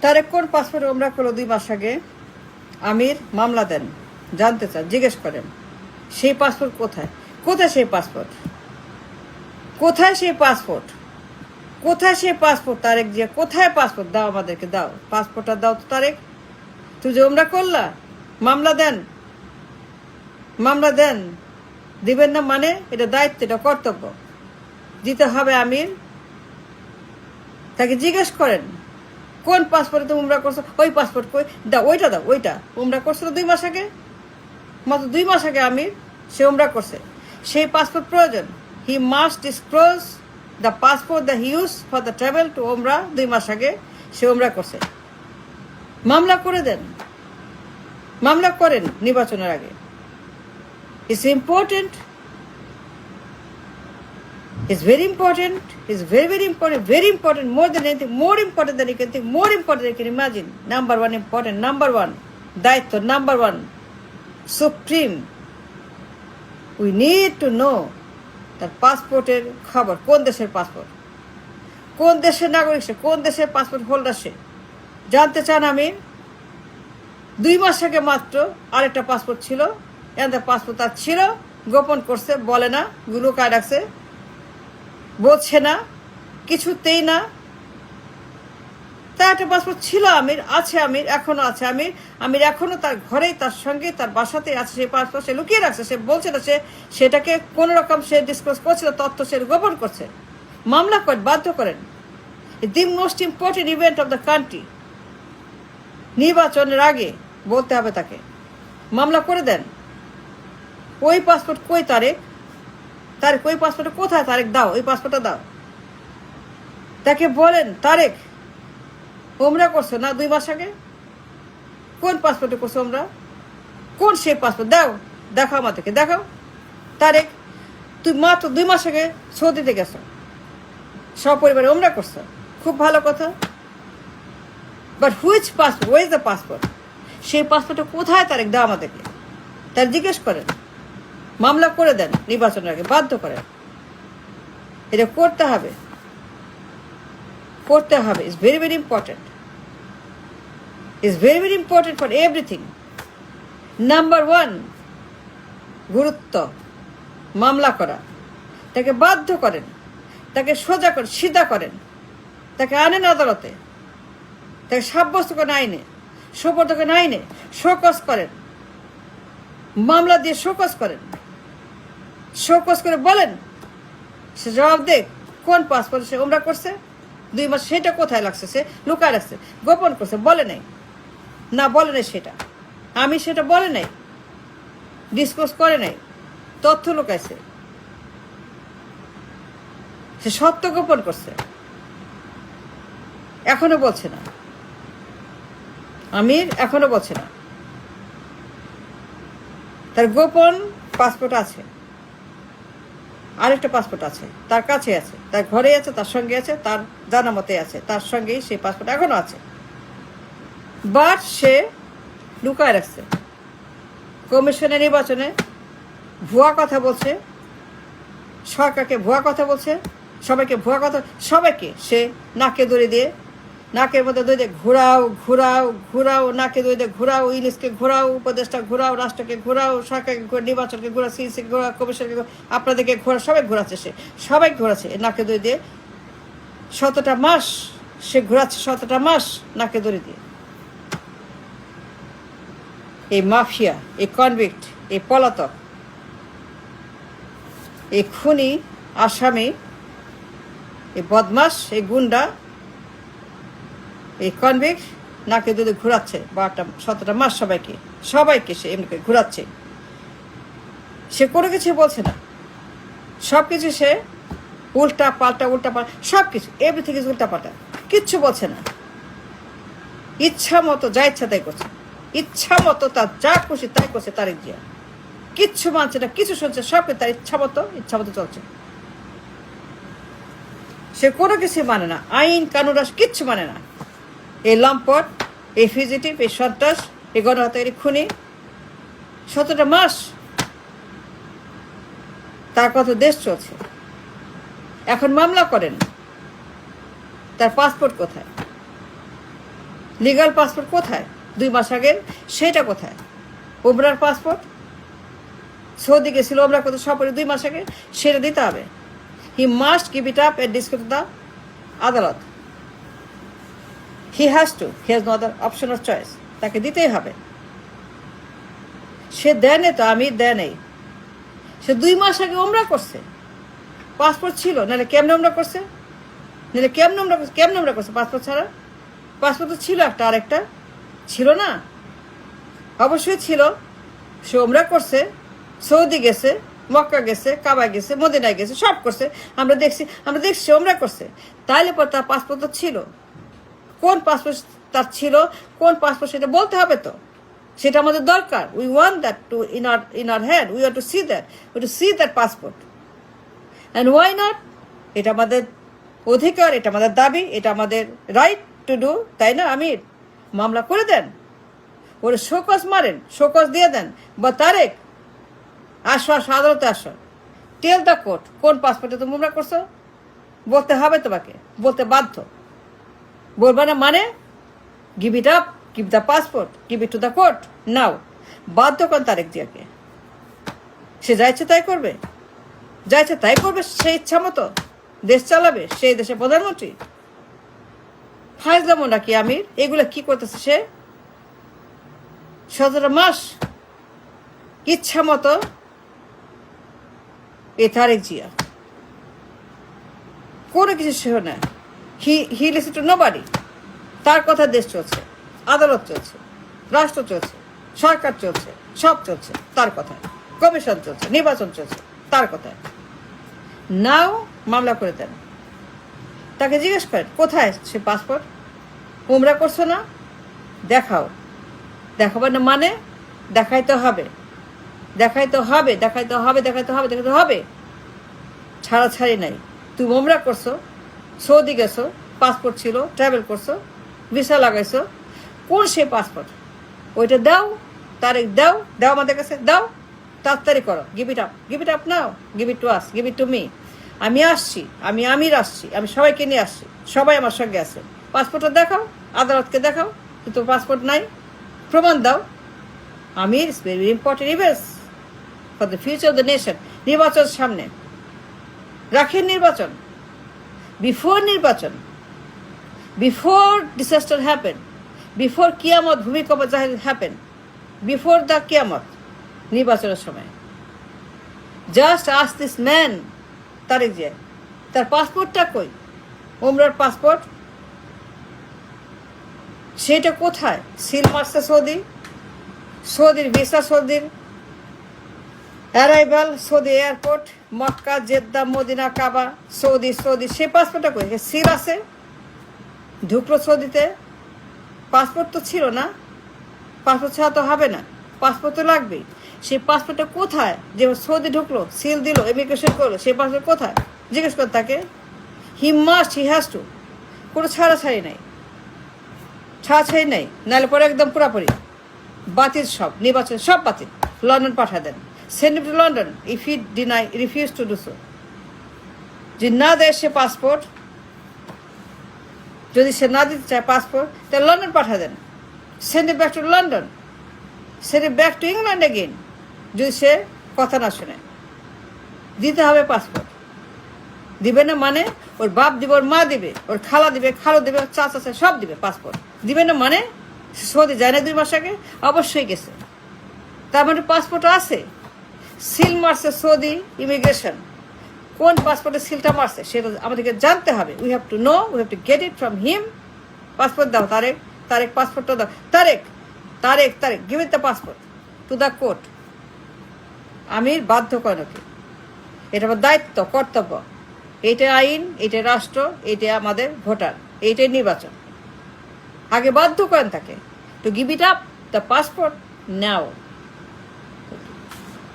তারেক কোন পাসপোর্ট ওমরা করলো 2 মাস আগে? আমির মামলা দেন, জানতে চান, জিজ্ঞেস করেন সেই পাসপোর্ট কোথায়? কোথায় সেই পাসপোর্ট? কোথায় সেই পাসপোর্ট? কোথায় সেই পাসপোর্ট? তারেক জিয়া কোথায় পাসপোর্ট? দাও, আমাদেরকে দাও, পাসপোর্টটা দাও তো তারেক। তুই যে ওমরা করলা, মামলা দেন, মামলা দেন। দিবেন না মানে? এটা দায়িত্ব, এটা কর্তব্য, দিতে হবে। আমির তাকে জিজ্ঞেস করেন কোন পাসপোর্টে তুমি উমরা করছো? ওই পাসপোর্ট কই? দাও, ওইটা দাও, ওইটা। উমরা করছিল 2 মাস আগে, মাত্র 2 মাস আগে আমির সে উমরা করছে। সেই পাসপোর্ট প্রয়োজন। He must disclose the passport the use for the travel to উমরা। 2 মাস আগে সে উমরা করছে। মামলা করে দেন, মামলা করেন নির্বাচনের আগে। It's important, It's very important. It's very, very important. Very important. More than anything. More important than you can think. More important than you can imagine. Number one important. Number one. Daitto. Number one. Supreme. We need to know that passport-এর খবর। কোন দেশের passport? কোন দেশের নাগরিক সে? কোন দেশের passport holder সে? জানতে চান আমি? 2 মাস আগে মাত্র আরেকটা পাসপোর্ট ছিল। এদের পাসপোর্ট তার ছিল, গোপন করছে, বলে না, লুকায় রাখছে, বলছে না, কিছুতেই না। তার একটা পাসপোর্ট ছিল আমির, আছে আমির, এখনো আছে আমির। আমির এখনো তার ঘরেই, তার সঙ্গে, তার বাসাতেই আছে সেই পাসপোর্ট। সে লুকিয়ে রাখছে, সে বলছে না, সে সেটাকে কোন রকম সে ডিসক্লোজ করছিল, তথ্য সে গোপন করছে। মামলা করেন, বাধ্য করেন। The most important event of the country, নির্বাচনের আগে বলতে হবে তাকে। মামলা করে দেন। ওই পাসপোর্ট কই তারেক? তারেক ওই পাসপোর্টটা কোথায়? তারেক দাও, ওই পাসপোর্টটা দাও। তাকে বলেন তারেক ওমরা করছো না 2 মাস আগে? কোন পাসপোর্টে করছো ওমরা? কোন সেই পাসপোর্ট? দাও, দেখাও আমাদেরকে, দেখাও। তারেক তুই মাত্র 2 মাস আগে সৌদিতে গেছো, সপরিবারে ওমরা করছো, খুব ভালো কথা। But which passport? Where is the passport? সেই পাসপোর্টটা কোথায় তারেক? দাও আমাদেরকে। তার জিজ্ঞেস করেন, মামলা করে দেন নির্বাচনের আগে, বাধ্য করেন। এটা করতে হবে, করতে হবে। It's very, very important. It's very, very important for everything. Number 1 গুরুত্ব মামলা করা। তাকে বাধ্য করেন, তাকে সোজা করেন, সিধা করেন, তাকে আনেন আদালতে, তাকে সাব্যস্ত করেন আইনে, সোপর্দ করেন আইনে, শোকজ করেন, মামলা দিয়ে শোকজ করেন, শোকজ করে বলেন, সে জবাব দেখ কোন পাসপোর্ট সে ওমরা করছে 2 মাস। সেটা কোথায় লাগছে? সে লুকায় রাখছে, গোপন করছে, বলে নাই, না বলে নাই সেটা। আমি সেটা বলে নাই, ডিসক্লোজ করে নাই, তথ্য লুকাইছে, সে সত্য গোপন করছে, এখনো বলছে না। আমির এখনো বলছে না। তার গোপন পাসপোর্ট আছে, আরেকটা পাসপোর্ট আছে, তার কাছে আছে, তার ঘরে আছে, তার সঙ্গে আছে, তার জানা মতে আছে, তার সঙ্গেই সেই পাসপোর্ট এখনো আছে। বাট সে লুকায় রাখছে। কমিশনের নির্বাচনে ভুয়া কথা বলছে, সরকারকে ভুয়া কথা বলছে, সবাইকে ভুয়া কথা, সবাইকে সে নাকে দড়ি দিয়ে, নাকের মধ্যে দড়ি দিয়ে ঘোরাও ঘোরাও ঘোরাও, নাকে দড়ি দিয়ে ঘোরাও, ইংলিশকে ঘোরাও, উপদেশটা ঘোরাও, রাষ্ট্রকে ঘোরাও, সরকারকে ঘোরা, নির্বাচনকে ঘোরা, সিইসিকে ঘোরা, কমিশনকে ঘোরা, আপনাদেরকে ঘোরা, সবাই ঘোরাচ্ছে, সে সবাই ঘোরাচ্ছে নাকে দড়ি দিয়ে। 17টা মাস সে ঘোরাচ্ছে, 17টা মাস নাকে দড়ি দিয়ে। এই মাফিয়া, এই কনভিক্ট, এই পলাতক, এই খুনি, আসামি, এই বদমাস, এই গুন্ডা, এই কনভিক্ট নাকে দুধে ঘোরাচ্ছে 17টা মাস সবাইকে, সবাইকে সে এমনি ঘোরাচ্ছে। সে কোনো কিছু বলছে না, সব কিছু সে উল্টা পাল্টা, উল্টা পাল্টা সব কিছু, এভরিথিং ইজ উল্টা পাল্টা, কিচ্ছু বলছে না। ইচ্ছা মতো যা ইচ্ছা তাই করছে, ইচ্ছা মতো তার যা খুশি তাই করছে তারেক জিয়া। কিচ্ছু মানছে না, কিছু শুনছে, সব তার ইচ্ছা মতো চলছে। সে কোনো কিছু মানে না, আইন কানুন কিচ্ছু মানে না। এই লম্পট, এই ফিজিটিভ, এই সন্ত্রাস, এই গণহত্যাকারী খুনি 17টা মাস তার কত দেশ চলছে। এখন মামলা করেন, তার পাসপোর্ট কোথায়? লিগাল পাসপোর্ট কোথায় 2 মাস আগের? সেটা কোথায়? ওমরার পাসপোর্ট, সৌদি গেছিল ওমরা করতে সপরে 2 মাস আগে, সেটা দিতে হবে। He must give it up and discuss the adalat. He has to, he has no other option or choice, তাকে দিতেই হবে। সে দেয় নেই তো, আমি দেয় নেই। সে 2 মাস আগে ওমরা করছে, পাসপোর্ট ছিল, নাহলে কেমনে ওমরা করছে? নাহলে কেমনে ওমরা করছে পাসপোর্ট ছাড়া? পাসপোর্ট তো ছিল একটা, আরেকটা ছিল না? অবশ্যই ছিল। সে ওমরা করছে, সৌদি গেছে, মক্কা গেছে, কাবা গেছে, মদিনায় গেছে, সব করছে, আমরা দেখছি ওমরা করছে। তাইলে পর তার পাসপোর্ট তো ছিল। কোন পাসপোর্ট তার ছিল, কোন পাসপোর্ট সেটা বলতে হবে তো, সেটা আমাদের দরকার। We want that to in our hand, we want to see that passport. And why not? এটা আমাদের অধিকার, এটা আমাদের দাবি, এটা আমাদের রাইট টু ডু, তাই না? আমির মামলা করে দেন, ওরে শোকজ মারেন, শোকজ দিয়ে দেন, বা তারেক আসো আদালতে আসো, টেল দ্য কোর্ট কোন পাসপোর্টে তুমি মামলা করছো, বলতে হবে তোমাকে, বলতে বাধ্য। বলবা না মানে? Give it up, give the passport, give it to the court now. বাধ্য করেন তারেক জিয়াকে। সে যাইছে তাই করবে, যাইছে তাই করবে, সে ইচ্ছা মতো দেশ চালাবে, সেই দেশের প্রধানমন্ত্রী। ফাইজলামো নাকি আমির? এগুলো কি করতেছে সে? 17 মাস ইচ্ছা মতো এ তারেক জিয়া কোনো কিছু সে না। হি লিসেন টু নোবডি। তার কথা দেশ চলছে, আদালত চলছে, রাষ্ট্র চলছে, সরকার চলছে, সব চলছে তার কথায়, কমিশন চলছে, নির্বাচন চলছে তার কথায়। নাও মামলা করে দেন, তাকে জিজ্ঞেস করেন কোথায় সে পাসপোর্ট, উমরা করছো না, দেখাও। দেখাবার না মানে? দেখাইতে হবে, দেখাইতে হবে, দেখাইতে হবে, দেখাইতে হবে, দেখাইতে হবে। ছাড়াছাড়ি নাই। তুমি উমরা করছো, সৌদি গেছো, পাসপোর্ট ছিল, ট্রাভেল করছো, ভিসা লাগাইছো, কোন সে পাসপোর্ট? ওইটা দাও, তারিখ দাও, দাও আমাদের কাছে, দাও, তাড়াতাড়ি করো। Give it up now, give it to us, give it to me. আমি আসছি, আমি আমির আসছি, আমি সবাইকে নিয়ে আসছি, সবাই আমার সঙ্গে আছে। পাসপোর্টটা দেখাও, আদালতকে দেখাও, কিন্তু পাসপোর্ট নাই, প্রমাণ দাও। Amir is very important events for the future of the nation. নির্বাচন সামনে রাখেন, নির্বাচন, বিফোর নির্বাচন, বিফোর ডিসাস্টার হ্যাপেন, বিফোর কিয়ামত, ভূমিকম্প হ্যাপেন, বিফোর দ্য কিয়ামত, নির্বাচনের সময়। Just us this man Tarique Zia, তার পাসপোর্টটা কই? উমরার পাসপোর্ট, সেটা কোথায়? সিল মারছে সৌদি, সৌদির ভিসা, সৌদির arrival, Saudi airport, Mecca, Jeddah, Medina, Kaaba, Saudi, সে পাসপোর্টটা কই? সিল আছে, ঢুকলো সৌদিতে, পাসপোর্ট তো ছিল না, পাসপোর্ট ছাড়া তো হবে না, পাসপোর্ট তো লাগবেই। সেই পাসপোর্টটা কোথায়? যে সৌদি ঢুকলো, সিল দিল, ইমিগ্রেশন করলো, সেই পাসপোর্ট কোথায়? জিজ্ঞেস কর তাকে। হি হ্যাজ টু। কোনো ছাড়াছাড়ি নাই, ছাড়াছাড়ি নাই, নাহলে পরে একদম পুরাপুরি বাতিল, সব নির্বাচন সব বাতিল। লন্ডন পাঠিয়ে দেন, send to London if he refuse to do so. যদি না দেয় সে পাসপোর্ট, যদি সে না দিতে চায় পাসপোর্ট, তাহলে লন্ডন পাঠিয়ে দেন, send it back to London, send it back to England again. যদি সে কথা না শুনে, দিতে হবে পাসপোর্ট। দিবে না মানে? ওর বাপ দিবে, ওর মা দিবে, ওর খালা দিবে, খালো দিবে, ওর চাচা সব দিবে পাসপোর্ট। দিবে না মানে? সৌদি যায় না 2 মাস আগে? অবশ্যই গেছে, তার মানে পাসপোর্ট আছে। সিল মারছে সৌদি ইমিগ্রেশন, কোন পাসপোর্টে সিলটা মারছে সেটা আমাদেরকে জানতে হবে। We have to know, we have to get it from him. Passport দাও তারেক, পাসপোর্টটা দাও Tarek, give it the passport to the court. Amir বাধ্য করেনকে, এটা আমার দায়িত্ব, কর্তব্য। এইটা আইন, এইটা রাষ্ট্র, এইটা আমাদের ভোটার, এইটাই নির্বাচন। আগে বাধ্য করেন তাকে to give it up the passport now.